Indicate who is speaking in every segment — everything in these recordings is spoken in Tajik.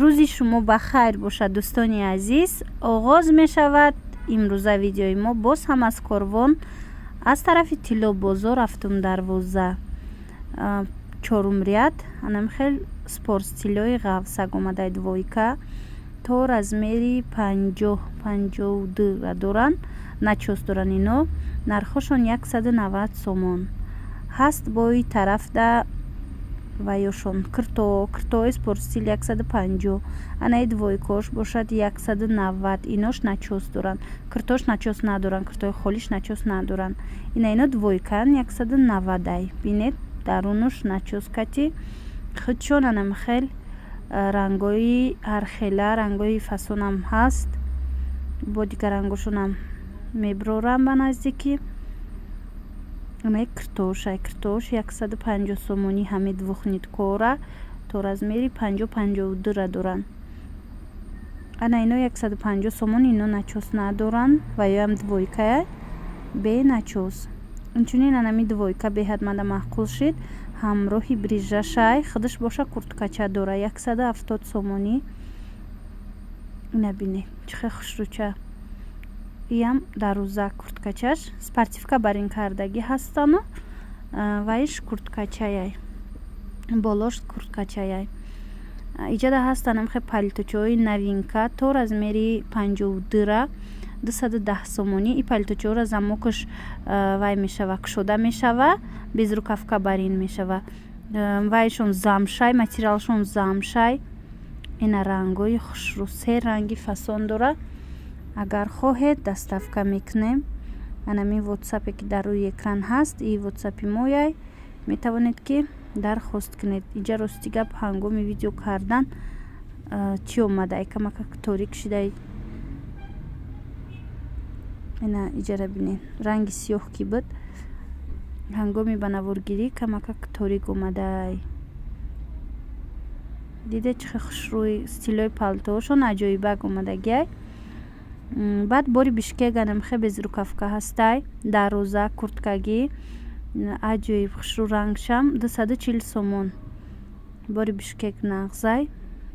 Speaker 1: рӯзи шумо ба хайр бошад дӯстони азиз. оғоз мешавад имрӯза видеои мо. Боз ҳам аз Корвон аз тарафи Тилло бозор ҳафтум дарвоза чорум ряд анам хел спорт стилои ғафсак омадай двойка то размери 50-52 доранд. начос доранд ино. нархошон 190 сомон ҳаст. бои тарафда ва ёшон киртои спортстил 150 анаи двойкош бошад 190. инош начос доранд. киртош начос надоранд. киртои холиш начос надоранд. ино двойкан 190. бинед дарунуш начоскати худшон анам хел рангои ҳархела рангои фасонам ҳаст. бо дигар рангошонам меброрам ба наздикӣ. ана киртош 150 сомонӣ ҳами двухниткора то размери 50-52 доранд. ана ино 150 сомон. ино начос надоранд ва ёам двойка бе начос. инчунин анами двойка беҳадмада маъқул шид. ҳамроҳи брижашай худаш боша курткача дора 170 сомонӣ. ина бинед чӣ хел хушрӯча. иам дарӯзак курткачаш спортивка барин кардагӣ ҳастану ваиш курткачаяй болош курткачаяй. иҷада ҳастанам хе палиточаҳои новинка то размери 52 210 сомонӣ. и палиточаҳора замокаш вай мешава кушода мешава без рукавка барин мешава. вайшон замшай материалшон замшай. ина рангои хушрӯ се ранги фасон дора. агар хоҳед доставка мекунем. анами вотсапе ки дар рӯи экран ҳаст и вотсапи мояй метавонед ки дархост кунед. иҷа рости гап ҳангоми видео кардан чӣ омадай камака торик шидай. ина иҷара бинед ранги сиёҳ ки буд ҳангоми ба наворгирӣ камака торик омадай. диде чӣ хел хушрӯи стилои палтоошон аҷоибак омадагиай. баъд бори бишкек анамхе без рукавка ҳастай дарӯза курткагӣ аҷоиб хушрӯ рангшам 240 сомон. бори бишкек нағзай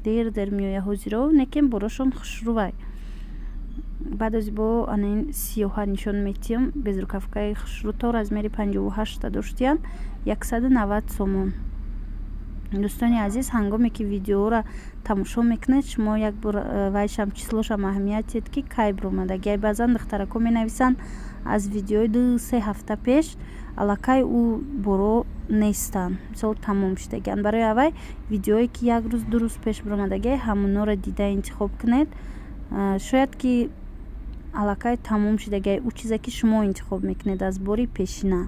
Speaker 1: дер меоя ҳозиро некем борошон хушрӯвай. баъд зибо анаин сиёҳа нишон метиҳам без рукавкаи хушрӯ то размери 58 доштиян 190 сомон. дӯстони азиз ҳангоме ки видеоро тамошо мекунед шумо як бор вайшам числошам аҳамиятед ки кай биромадагиай. баъзан духтарако менависанд аз видеои 2-3 ҳафта пеш аллакай ӯ боро нестанд мисол тамом шудагианд. барои аввай видеое ки як рӯз 2 рӯз пеш биромадагиай ҳамонро дида интихоб кунед. шояд ки аллакай тамом шудагиай ӯ чизе ки шумо интихоб мекунед аз бори пешина.